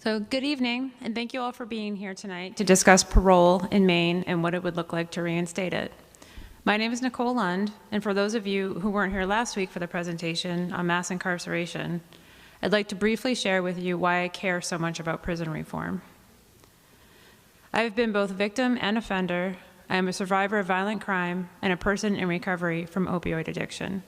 So good evening, and thank you all for being here tonight to discuss parole in Maine and what it would look like to reinstate it. My name is Nicole Lund, and for those of you who weren't here last week for the presentation on mass incarceration, I'd like to briefly share with you why I care so much about prison reform. I have been both victim and offender. I am a survivor of violent crime and a person in recovery from opioid addiction.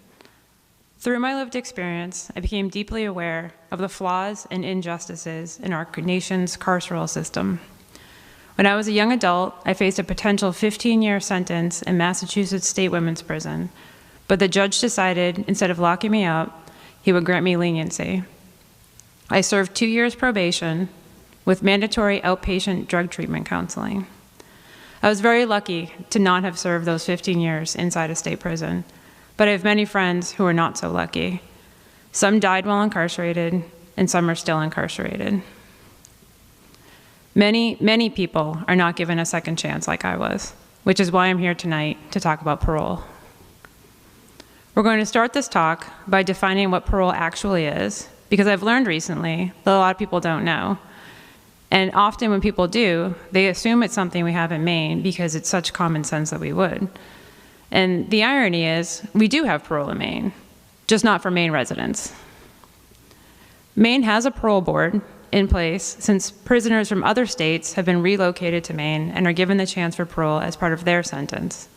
Through my lived experience, I became deeply aware of the flaws and injustices in our nation's carceral system. When I was a young adult, I faced a potential 15-year sentence in Massachusetts State Women's Prison, but the judge decided, instead of locking me up, he would grant me leniency. I served 2 years probation with mandatory outpatient drug treatment counseling. I was very lucky to not have served those 15 years inside a state prison, but I have many friends who are not so lucky. Some died while incarcerated, and some are still incarcerated. Many people are not given a second chance like I was, which is why I'm here tonight to talk about parole. We're going to start this talk by defining what parole actually is, because I've learned recently that a lot of people don't know. And often when people do, they assume it's something we have in Maine because it's such common sense that we would. And the irony is, we do have parole in Maine, just not for Maine residents. Maine has a parole board in place since prisoners from other states have been relocated to Maine and are given the chance for parole as part of their sentence.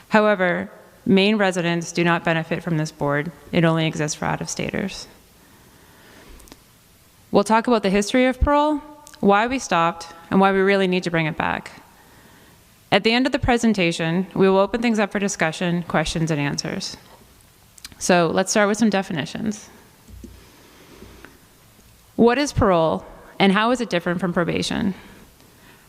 However, Maine residents do not benefit from this board. It only exists for out-of-staters. We'll talk about the history of parole, why we stopped, and why we really need to bring it back. At the end of the presentation, we will open things up for discussion, questions, and answers. So let's start with some definitions. What is parole, and how is it different from probation?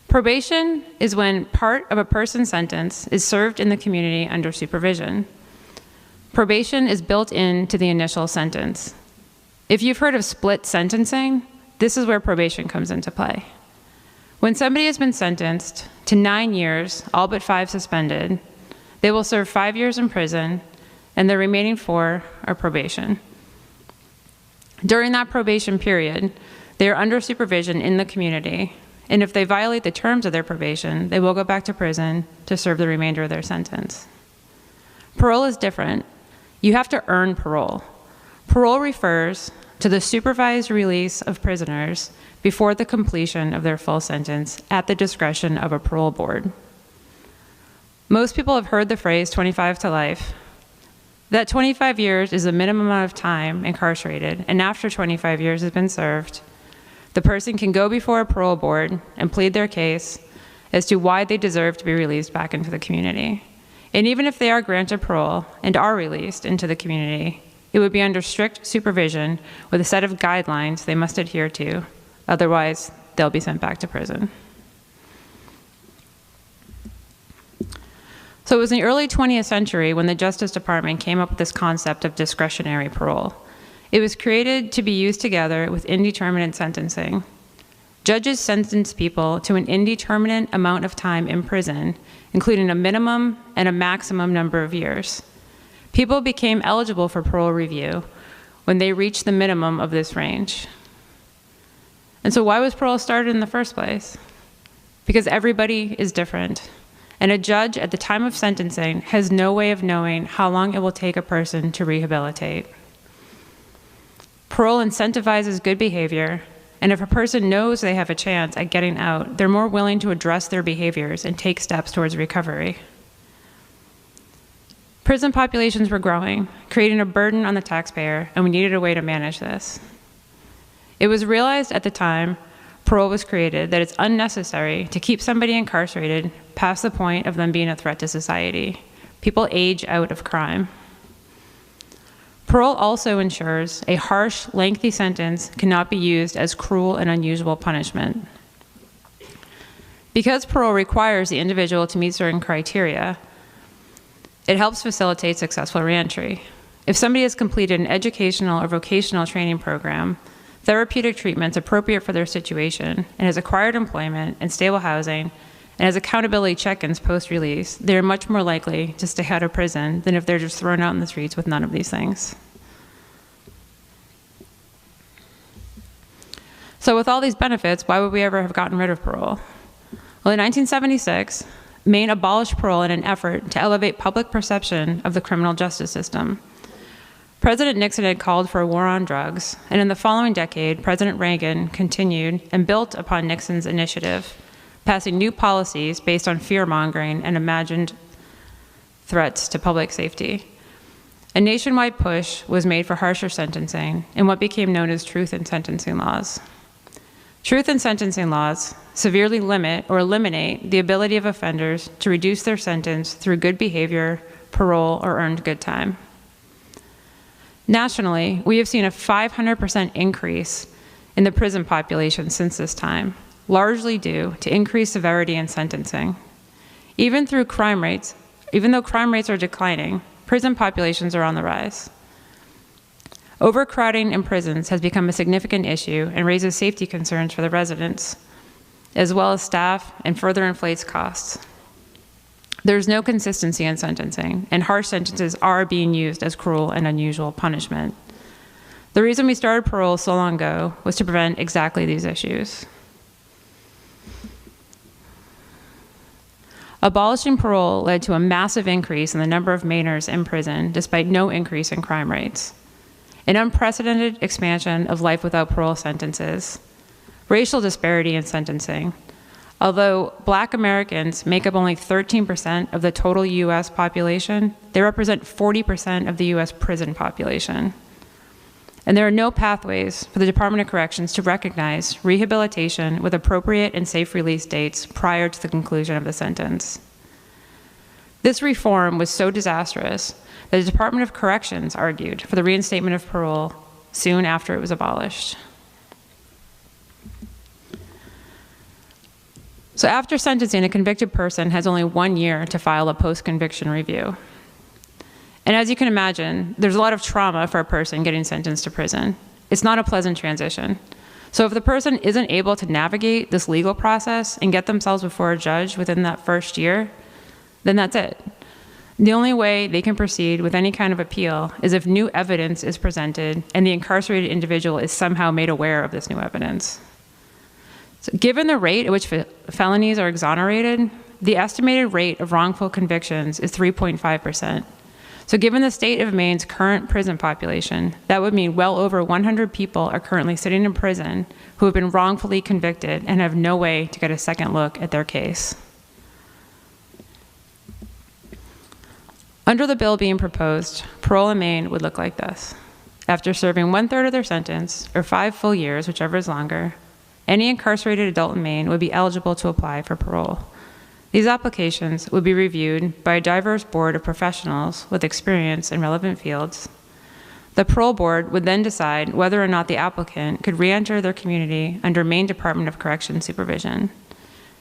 Probation is when part of a person's sentence is served in the community under supervision. Probation is built into the initial sentence. If you've heard of split sentencing, this is where probation comes into play. When somebody has been sentenced to 9 years, all but 5 suspended, they will serve 5 years in prison, and the remaining 4 are probation. During that probation period, they are under supervision in the community, and if they violate the terms of their probation, they will go back to prison to serve the remainder of their sentence. Parole is different. You have to earn parole. Parole refers to the supervised release of prisoners before the completion of their full sentence at the discretion of a parole board. Most people have heard the phrase 25 to life. That 25 years is the minimum amount of time incarcerated, and after 25 years has been served, the person can go before a parole board and plead their case as to why they deserve to be released back into the community. And even if they are granted parole and are released into the community, it would be under strict supervision with a set of guidelines they must adhere to. Otherwise, they'll be sent back to prison. So it was in the early 20th century when the Justice Department came up with this concept of discretionary parole. It was created to be used together with indeterminate sentencing. Judges sentence people to an indeterminate amount of time in prison, including a minimum and a maximum number of years. People became eligible for parole review when they reached the minimum of this range. And so why was parole started in the first place? Because everybody is different. And a judge at the time of sentencing has no way of knowing how long it will take a person to rehabilitate. Parole incentivizes good behavior, and if a person knows they have a chance at getting out, they're more willing to address their behaviors and take steps towards recovery. Prison populations were growing, creating a burden on the taxpayer, and we needed a way to manage this. It was realized at the time parole was created that it's unnecessary to keep somebody incarcerated past the point of them being a threat to society. People age out of crime. Parole also ensures a harsh, lengthy sentence cannot be used as cruel and unusual punishment. Because parole requires the individual to meet certain criteria, it helps facilitate successful reentry. If somebody has completed an educational or vocational training program, therapeutic treatments appropriate for their situation, and has acquired employment and stable housing, and has accountability check-ins post-release, they're much more likely to stay out of prison than if they're just thrown out in the streets with none of these things. So with all these benefits, why would we ever have gotten rid of parole? Well, in 1976, Maine abolished parole in an effort to elevate public perception of the criminal justice system. President Nixon had called for a war on drugs, and in the following decade, President Reagan continued and built upon Nixon's initiative, passing new policies based on fear-mongering and imagined threats to public safety. A nationwide push was made for harsher sentencing in what became known as truth in sentencing laws. Truth in sentencing laws severely limit or eliminate the ability of offenders to reduce their sentence through good behavior, parole, or earned good time. Nationally, we have seen a 500% increase in the prison population since this time, largely due to increased severity in sentencing. Even though crime rates are declining, prison populations are on the rise. Overcrowding in prisons has become a significant issue and raises safety concerns for the residents, as well as staff, and further inflates costs. There's no consistency in sentencing, and harsh sentences are being used as cruel and unusual punishment. The reason we started parole so long ago was to prevent exactly these issues. Abolishing parole led to a massive increase in the number of Mainers in prison, despite no increase in crime rates. An unprecedented expansion of life without parole sentences, racial disparity in sentencing. Although Black Americans make up only 13% of the total US population, they represent 40% of the US prison population. And there are no pathways for the Department of Corrections to recognize rehabilitation with appropriate and safe release dates prior to the conclusion of the sentence. This reform was so disastrous that the Department of Corrections argued for the reinstatement of parole soon after it was abolished. So after sentencing, a convicted person has only 1 year to file a post-conviction review. And as you can imagine, there's a lot of trauma for a person getting sentenced to prison. It's not a pleasant transition. So if the person isn't able to navigate this legal process and get themselves before a judge within that first year, then that's it. The only way they can proceed with any kind of appeal is if new evidence is presented and the incarcerated individual is somehow made aware of this new evidence. So given the rate at which felonies are exonerated, the estimated rate of wrongful convictions is 3.5%. So given the state of Maine's current prison population, that would mean well over 100 people are currently sitting in prison who have been wrongfully convicted and have no way to get a second look at their case. Under the bill being proposed, parole in Maine would look like this. After serving 1/3 of their sentence, or 5 full years, whichever is longer, any incarcerated adult in Maine would be eligible to apply for parole. These applications would be reviewed by a diverse board of professionals with experience in relevant fields. The parole board would then decide whether or not the applicant could re-enter their community under Maine Department of Corrections supervision.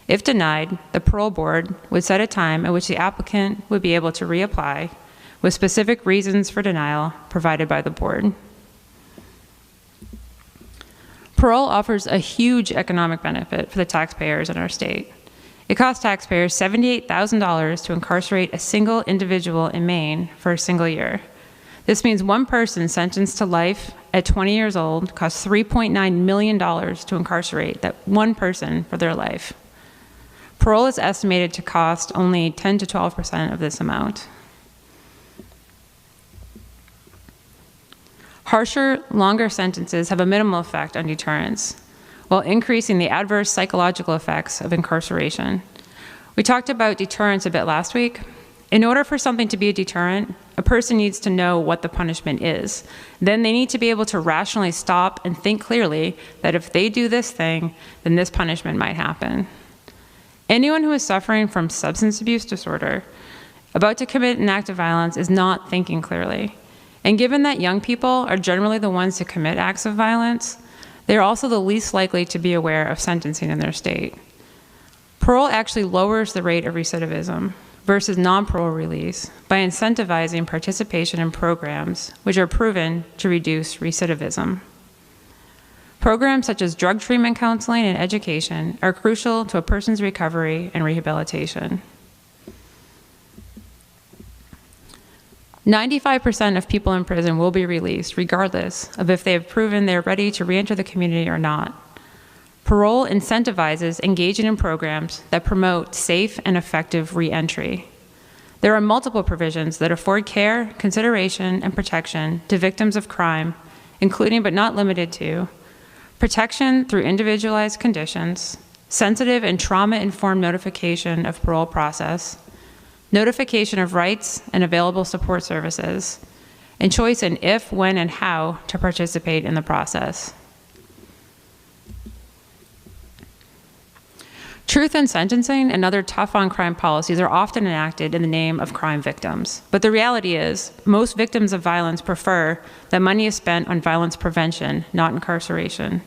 If denied, the parole board would set a time at which the applicant would be able to reapply with specific reasons for denial provided by the board. Parole offers a huge economic benefit for the taxpayers in our state. It costs taxpayers $78,000 to incarcerate a single individual in Maine for a single year. This means one person sentenced to life at 20 years old costs $3.9 million to incarcerate that one person for their life. Parole is estimated to cost only 10 to 12% of this amount. Harsher, longer sentences have a minimal effect on deterrence, while increasing the adverse psychological effects of incarceration. We talked about deterrence a bit last week. In order for something to be a deterrent, a person needs to know what the punishment is. Then they need to be able to rationally stop and think clearly that if they do this thing, then this punishment might happen. Anyone who is suffering from substance abuse disorder, about to commit an act of violence, is not thinking clearly. And given that young people are generally the ones to commit acts of violence, they are also the least likely to be aware of sentencing in their state. Parole actually lowers the rate of recidivism versus non-parole release by incentivizing participation in programs which are proven to reduce recidivism. Programs such as drug treatment counseling and education are crucial to a person's recovery and rehabilitation. 95% of people in prison will be released regardless of if they have proven they're ready to re-enter the community or not. Parole incentivizes engaging in programs that promote safe and effective reentry. There are multiple provisions that afford care, consideration, and protection to victims of crime, including but not limited to protection through individualized conditions, sensitive and trauma-informed notification of parole process, notification of rights and available support services, and choice in if, when, and how to participate in the process. Truth in sentencing and other tough-on-crime policies are often enacted in the name of crime victims. But the reality is, most victims of violence prefer that money is spent on violence prevention, not incarceration.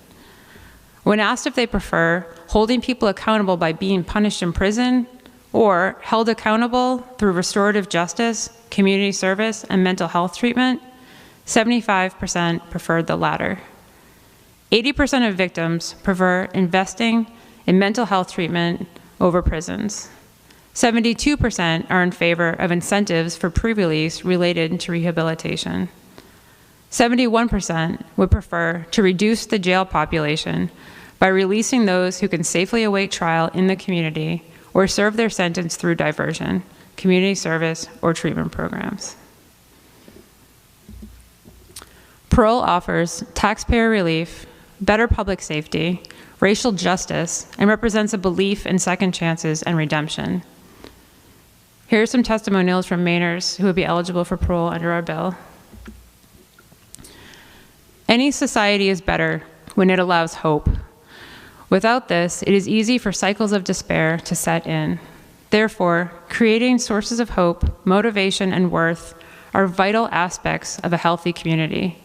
When asked if they prefer holding people accountable by being punished in prison or held accountable through restorative justice, community service, and mental health treatment, 75% preferred the latter. 80% of victims prefer investing in mental health treatment over prisons. 72% are in favor of incentives for pre-release related to rehabilitation. 71% would prefer to reduce the jail population by releasing those who can safely await trial in the community or serve their sentence through diversion, community service, or treatment programs. Parole offers taxpayer relief, better public safety, racial justice, and represents a belief in second chances and redemption. Here are some testimonials from Mainers who would be eligible for parole under our bill. Any society is better when it allows hope. Without this, it is easy for cycles of despair to set in. Therefore, creating sources of hope, motivation, and worth are vital aspects of a healthy community,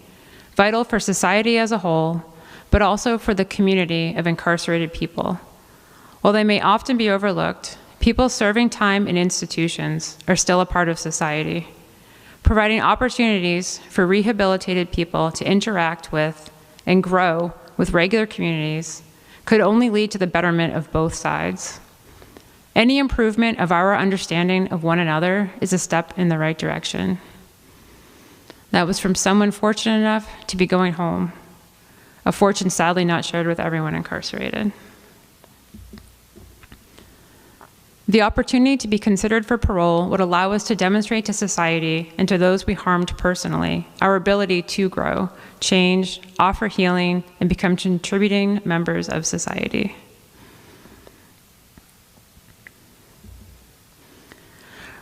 vital for society as a whole, but also for the community of incarcerated people. While they may often be overlooked, people serving time in institutions are still a part of society. Providing opportunities for rehabilitated people to interact with and grow with regular communities could only lead to the betterment of both sides. Any improvement of our understanding of one another is a step in the right direction. That was from someone fortunate enough to be going home, a fortune sadly not shared with everyone incarcerated. The opportunity to be considered for parole would allow us to demonstrate to society and to those we harmed personally our ability to grow, change, offer healing, and become contributing members of society.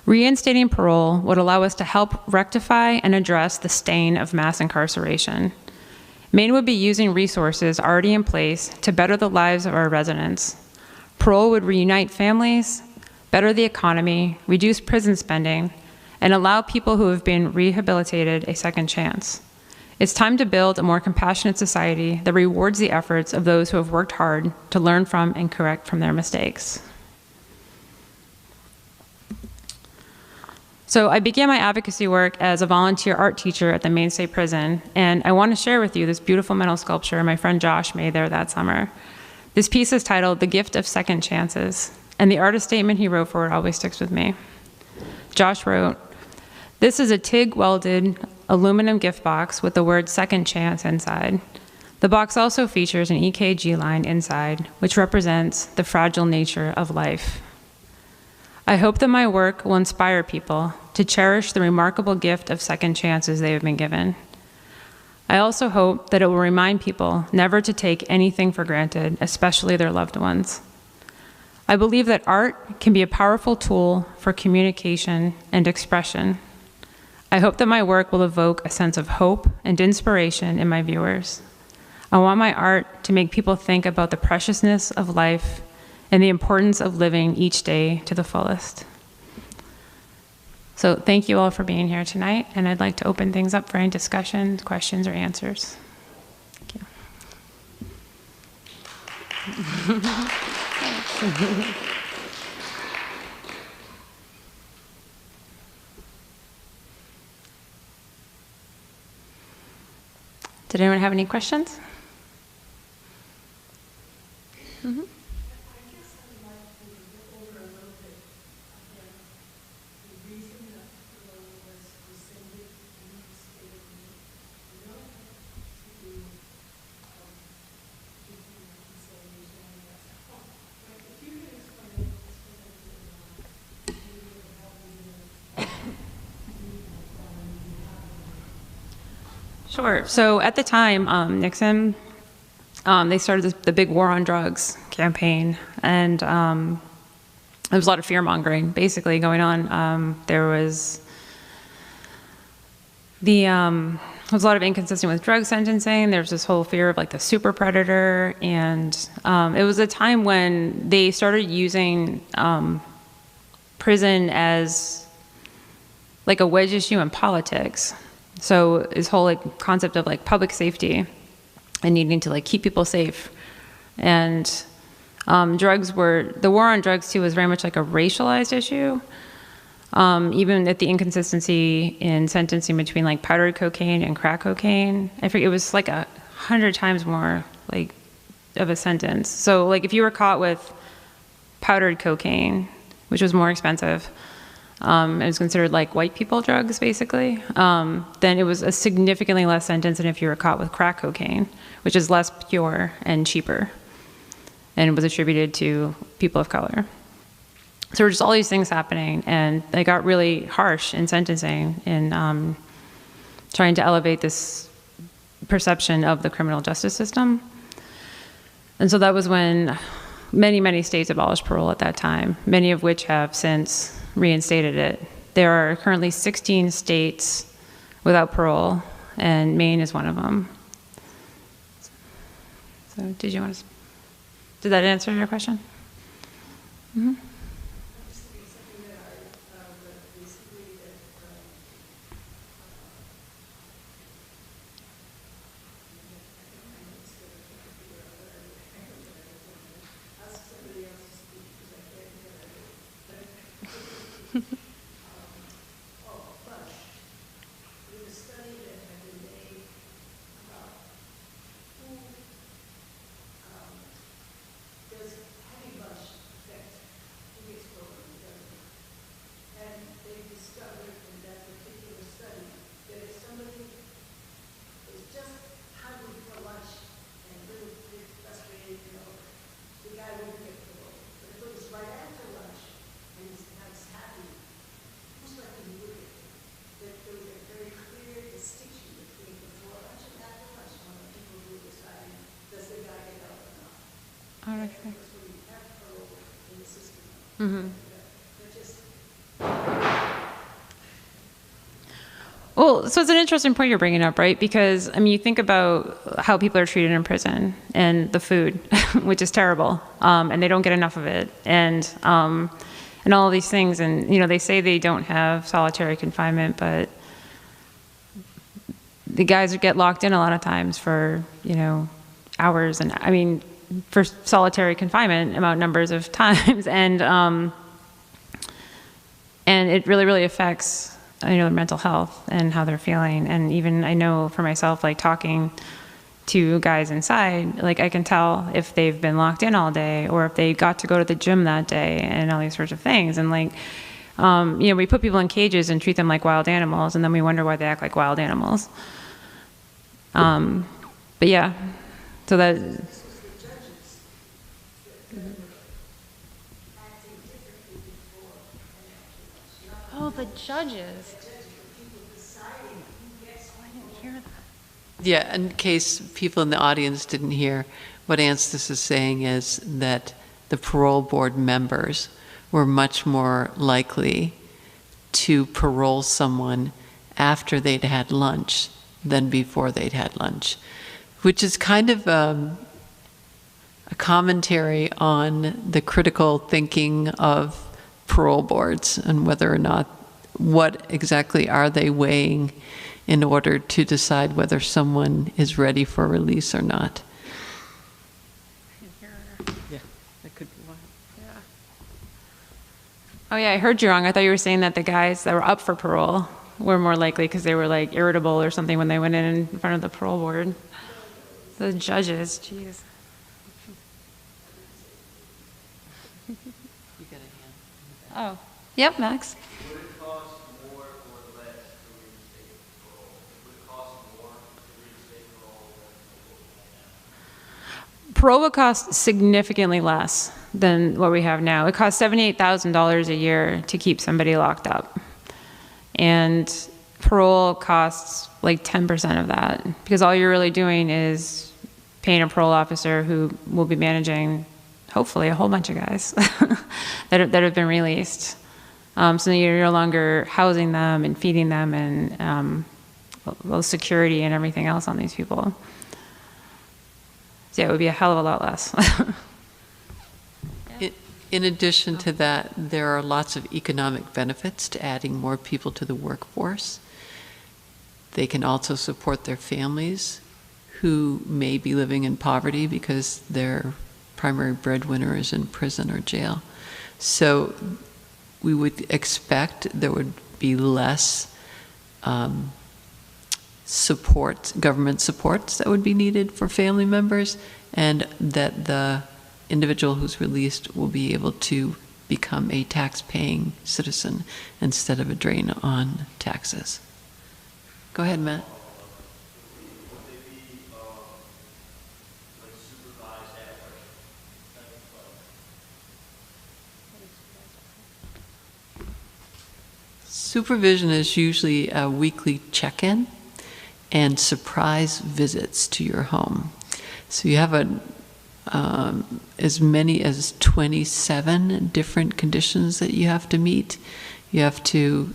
Reinstating parole would allow us to help rectify and address the stain of mass incarceration. Maine would be using resources already in place to better the lives of our residents. Parole would reunite families, better the economy, reduce prison spending, and allow people who have been rehabilitated a second chance. It's time to build a more compassionate society that rewards the efforts of those who have worked hard to learn from and correct from their mistakes. So I began my advocacy work as a volunteer art teacher at the Maine State Prison, and I want to share with you this beautiful metal sculpture my friend Josh made there that summer. This piece is titled "The Gift of Second Chances," and the artist statement he wrote for it always sticks with me. Josh wrote, "This is a TIG welded aluminum gift box with the word second chance inside. The box also features an EKG line inside, which represents the fragile nature of life. I hope that my work will inspire people to cherish the remarkable gift of second chances they have been given. I also hope that it will remind people never to take anything for granted, especially their loved ones. I believe that art can be a powerful tool for communication and expression. I hope that my work will evoke a sense of hope and inspiration in my viewers. I want my art to make people think about the preciousness of life and the importance of living each day to the fullest." So thank you all for being here tonight, and I'd like to open things up for any discussion, questions, or answers. Thank you. Did anyone have any questions? Mm-hmm. Sure. So at the time, Nixon, they started the big war on drugs campaign, and there was a lot of fear mongering basically going on. There was there was a lot of inconsistent with drug sentencing. There was this whole fear of like the super predator, and it was a time when they started using prison as like a wedge issue in politics. So this whole like concept of like public safety and needing to like keep people safe, and the war on drugs too was very much like a racialized issue. Even at the inconsistency in sentencing between like powdered cocaine and crack cocaine, I forget, it was like 100 times more like of a sentence. So like if you were caught with powdered cocaine, which was more expensive, it was considered like white people drugs basically, then it was a significantly less sentence than if you were caught with crack cocaine, which is less pure and cheaper, and was attributed to people of color. So there were just all these things happening, and they got really harsh in sentencing in trying to elevate this perception of the criminal justice system. And so that was when many, many states abolished parole at that time, many of which have since reinstated it. There are currently 16 states without parole, and Maine is one of them. So did that answer your question? Mm-hmm. Mm-hmm. Well, so it's an interesting point you're bringing up, right? Because, I mean, you think about how people are treated in prison and the food, which is terrible, and they don't get enough of it, and all of these things. And, you know, they say they don't have solitary confinement, but the guys get locked in a lot of times for, you know, hours, and I mean, for solitary confinement amount numbers of times, and it really, really affects, you know, their mental health and how they're feeling. And even I know for myself, like talking to guys inside, like I can tell if they've been locked in all day or if they got to go to the gym that day and all these sorts of things. And like, you know, we put people in cages and treat them like wild animals, and then we wonder why they act like wild animals. But yeah, so that. Oh, the judges. Oh, I didn't hear that. Yeah, in case people in the audience didn't hear, what Anstis is saying is that the parole board members were much more likely to parole someone after they'd had lunch than before they'd had lunch, which is kind of a commentary on the critical thinking of parole boards and whether or not, what exactly are they weighing in order to decide whether someone is ready for release or not. Yeah, that could be one. Yeah. Oh yeah, I heard you wrong. I thought you were saying that the guys that were up for parole were more likely because they were like irritable or something when they went in front of the parole board. The judges, jeez. Oh, yep, Max. Would it cost more or less to reinstate parole? Would it cost more to reinstate parole than Parole would cost significantly less than what we have now. It costs $78,000 a year to keep somebody locked up. And parole costs like 10% of that, because all you're really doing is paying a parole officer who will be managing, hopefully, a whole bunch of guys that have been released. So you're no longer housing them and feeding them and security and everything else on these people. So yeah, it would be a hell of a lot less. In addition to that, there are lots of economic benefits to adding more people to the workforce. They can also support their families who may be living in poverty because their primary breadwinner is in prison or jail. So we would expect there would be less government supports that would be needed for family members, and that the individual who's released will be able to become a tax-paying citizen instead of a drain on taxes. Go ahead, Matt. Would they be like supervised average? Supervision is usually a weekly check-in and surprise visits to your home. So you have as many as 27 different conditions that you have to meet. You have to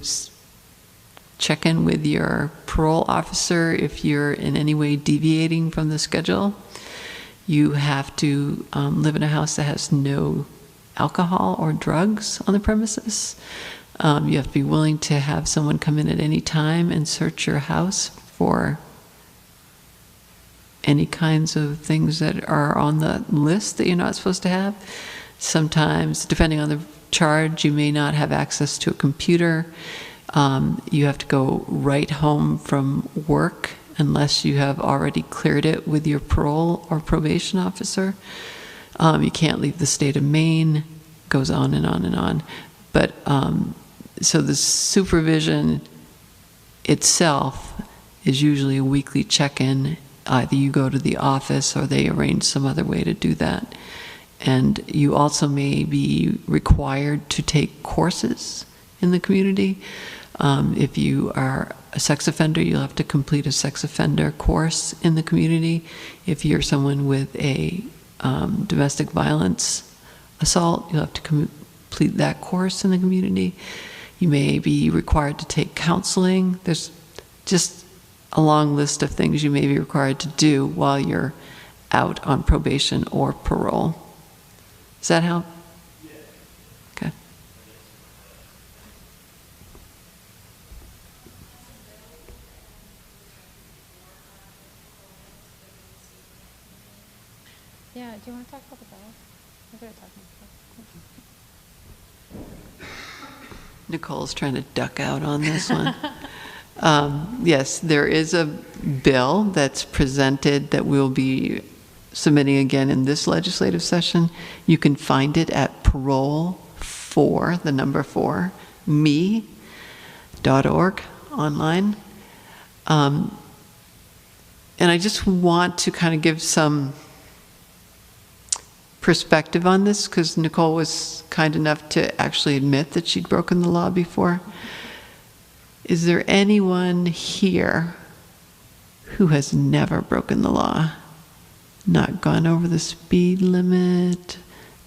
check in with your parole officer if you're in any way deviating from the schedule. You have to live in a house that has no alcohol or drugs on the premises. You have to be willing to have someone come in at any time and search your house for any kinds of things that are on the list that you're not supposed to have. Sometimes, depending on the charge, you may not have access to a computer. You have to go right home from work unless you have already cleared it with your parole or probation officer. You can't leave the state of Maine. Goes on and on and on. But so the supervision itself is usually a weekly check-in. Either you go to the office or they arrange some other way to do that. And you also may be required to take courses in the community. If you are a sex offender, you'll have to complete a sex offender course in the community. If you're someone with a domestic violence assault, you'll have to complete that course in the community. You may be required to take counseling. There's just a long list of things you may be required to do while you're out on probation or parole. Does that help? Yeah. Okay. Yeah, do you want to talk about the bill? I'm going to talk about Nicole's trying to duck out on this one. Yes, there is a bill that's presented that we'll be submitting again in this legislative session. You can find it at parole4, the number 4, me.org online. And I just want to kind of give some perspective on this, because Nicole was kind enough to actually admit that she'd broken the law before. Is there anyone here who has never broken the law? Not gone over the speed limit,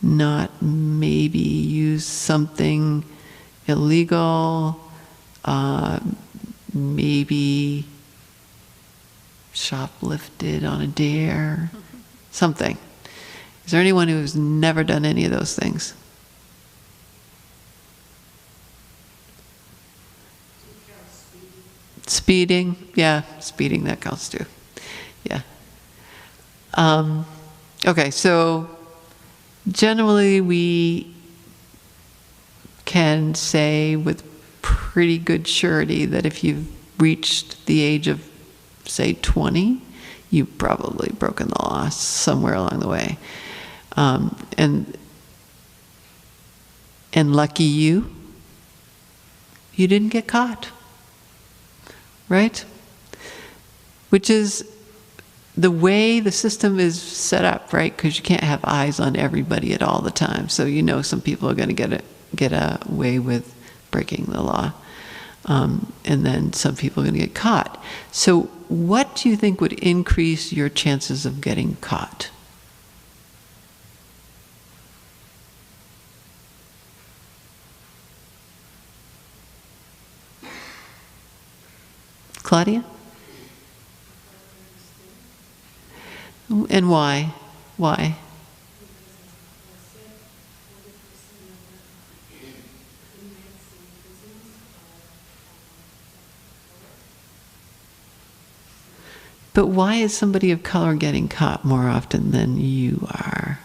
not maybe used something illegal, maybe shoplifted on a dare, something. Is there anyone who's never done any of those things? Speeding, yeah, speeding, that counts too. Yeah. Okay, so generally we can say with pretty good surety that if you've reached the age of, say, 20, you've probably broken the law somewhere along the way. And lucky you didn't get caught. Right? Which is the way the system is set up, right? Because you can't have eyes on everybody at all the time. So you know some people are going to get away with breaking the law. and then some people are going to get caught. So what do you think would increase your chances of getting caught? Claudia? And why? Why? But why is somebody of color getting caught more often than you are?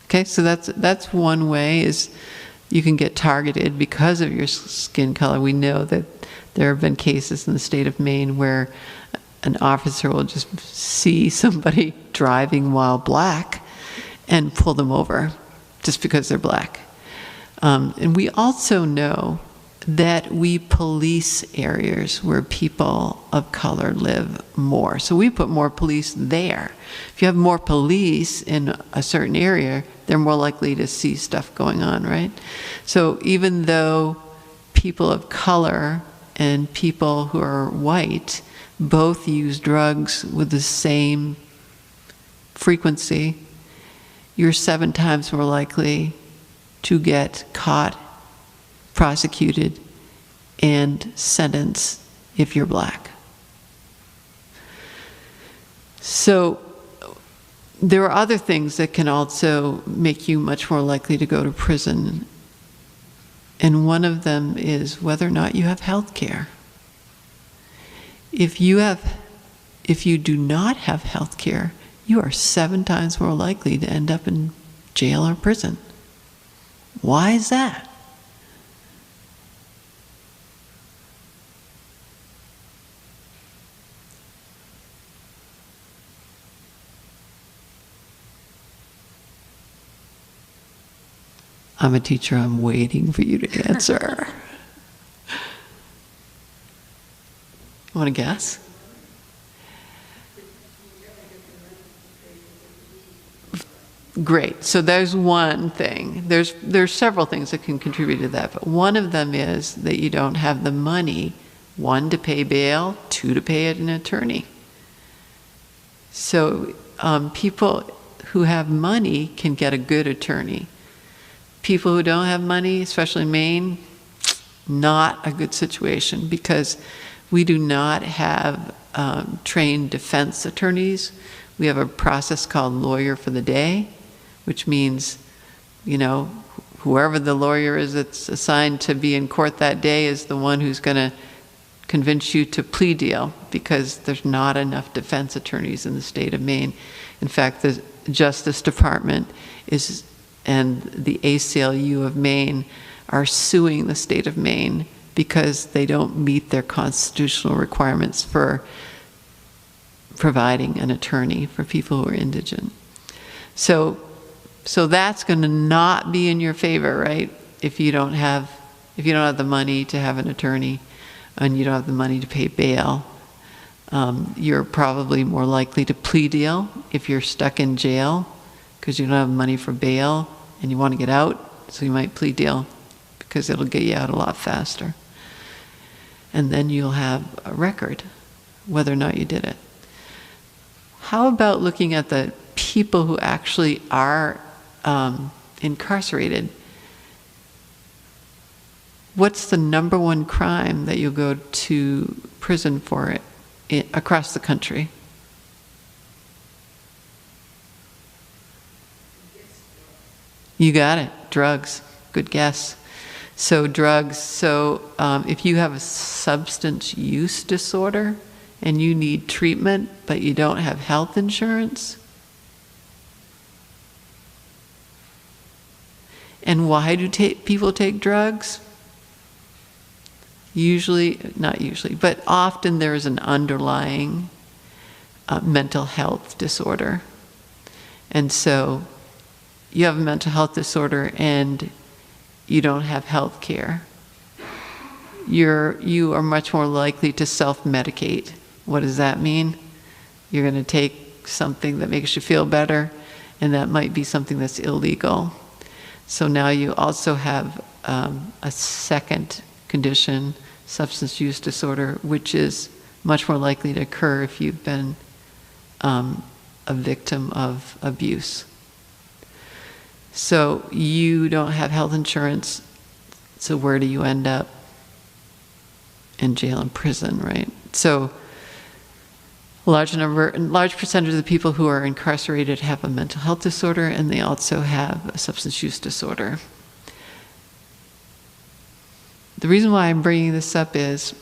Okay, so that's one way, is you can get targeted because of your skin color. We know that there have been cases in the state of Maine where an officer will just see somebody driving while black and pull them over just because they're black. And we also know that we police areas where people of color live more. So we put more police there. If you have more police in a certain area, they're more likely to see stuff going on, right? So even though people of color and people who are white both use drugs with the same frequency, you're 7 times more likely to get caught, prosecuted, and sentenced if you're black. So there are other things that can also make you much more likely to go to prison. And one of them is whether or not you have health care. If you do not have health care, you are 7 times more likely to end up in jail or prison. Why is that? I'm a teacher, I'm waiting for you to answer. Want to guess? Great. So there's one thing. There's several things that can contribute to that, but one of them is that you don't have the money, 1, to pay bail, 2, to pay an attorney. So people who have money can get a good attorney. People who don't have money, especially in Maine, not a good situation, because we do not have trained defense attorneys. We have a process called lawyer for the day, which means, you know, whoever the lawyer is that's assigned to be in court that day is the one who's going to convince you to plea deal, because there's not enough defense attorneys in the state of Maine. In fact, the Justice Department and the ACLU of Maine are suing the state of Maine because they don't meet their constitutional requirements for providing an attorney for people who are indigent. So that's going to not be in your favor, right? If you don't have the money to have an attorney and you don't have the money to pay bail, you're probably more likely to plea deal if you're stuck in jail because you don't have money for bail and you want to get out, so you might plea deal because it'll get you out a lot faster. And then you'll have a record, whether or not you did it. How about looking at the people who actually are incarcerated? What's the #1 crime that you'll go to prison for across the country? You got it, drugs. Good guess. So drugs, if you have a substance use disorder and you need treatment, but you don't have health insurance. And why do people take drugs? Not usually, but often there is an underlying mental health disorder. And so you have a mental health disorder and you don't have health care. You are much more likely to self-medicate. What does that mean? You're going to take something that makes you feel better, and that might be something that's illegal. So now you also have a second condition, substance use disorder, which is much more likely to occur if you've been a victim of abuse. So you don't have health insurance, so where do you end up? In jail and prison, right? So a large percentage of the people who are incarcerated have a mental health disorder, and they also have a substance use disorder. The reason why I'm bringing this up is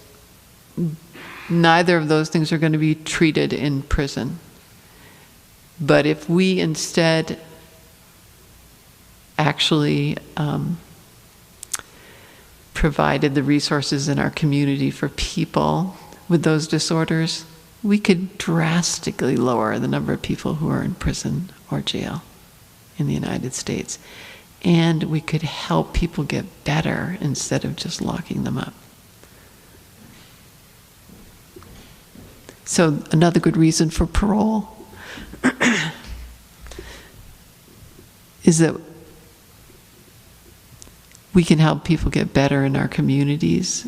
neither of those things are going to be treated in prison. But if we instead actually provided the resources in our community for people with those disorders, we could drastically lower the number of people who are in prison or jail in the United States. And we could help people get better instead of just locking them up. So another good reason for parole is that we can help people get better in our communities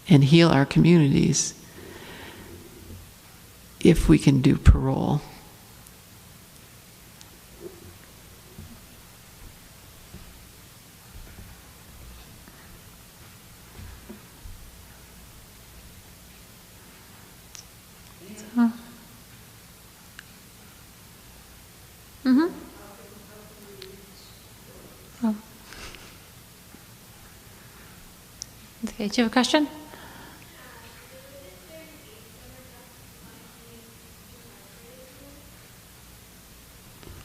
and heal our communities if we can do parole. Okay, do you have a question?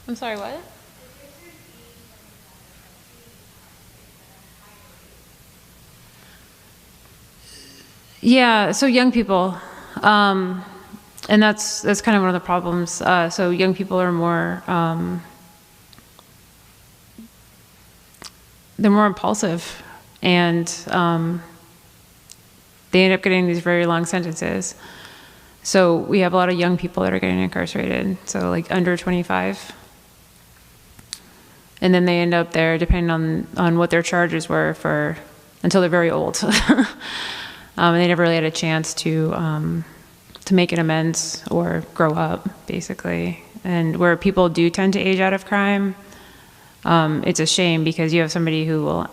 I'm sorry, what? Yeah, so young people, and that's kind of one of the problems. So young people are more, they're more impulsive, and they end up getting these very long sentences. So we have a lot of young people that are getting incarcerated, so like under 25. And then they end up there, depending on what their charges were, until they're very old. And they never really had a chance to make an amends or grow up, basically. And where people do tend to age out of crime, it's a shame, because you have somebody who will,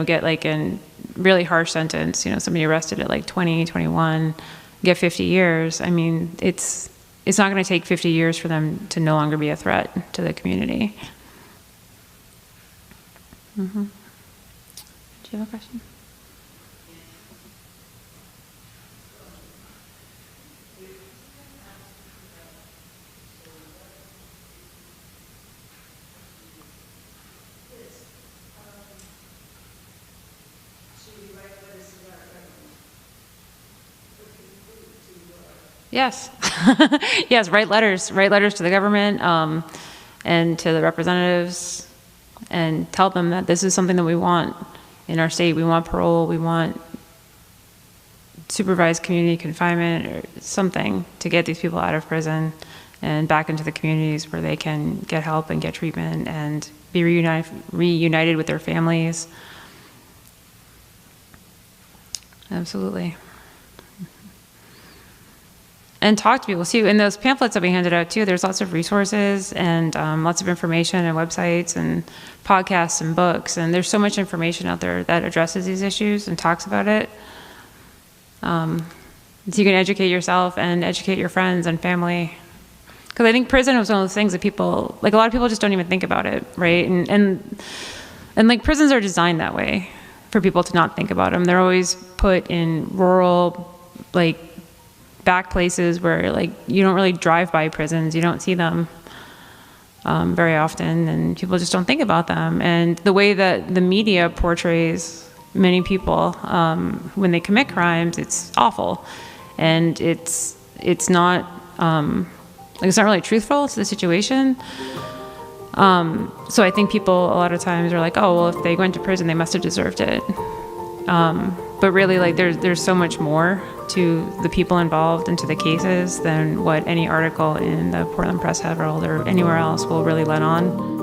get like a really harsh sentence, somebody arrested at like 20, 21, get 50 years. I mean, it's not going to take 50 years for them to no longer be a threat to the community. Mm-hmm. Do you have a question? Yes. Yes, write letters to the government and to the representatives, and tell them that this is something that we want in our state. We want parole, we want supervised community confinement or something to get these people out of prison and back into the communities where they can get help and get treatment and be reunited with their families. Absolutely. And talk to people too. In those pamphlets that we handed out too, there's lots of resources and lots of information and websites and podcasts and books. And there's so much information out there that addresses these issues and talks about it. So you can educate yourself and educate your friends and family. Because I think prison was one of those things that people, like a lot of people just don't even think about it, right? And like prisons are designed that way for people to not think about them. They're always put in rural, like, back places where like you don't really drive by prisons, you don't see them very often, and people just don't think about them. And the way that the media portrays many people when they commit crimes, it's awful, and it's not really truthful to the situation. So I think people a lot of times are like, oh well, if they went to prison, they must have deserved it. But really, like, there's so much more to the people involved and to the cases than what any article in the Portland Press Herald or anywhere else will really let on.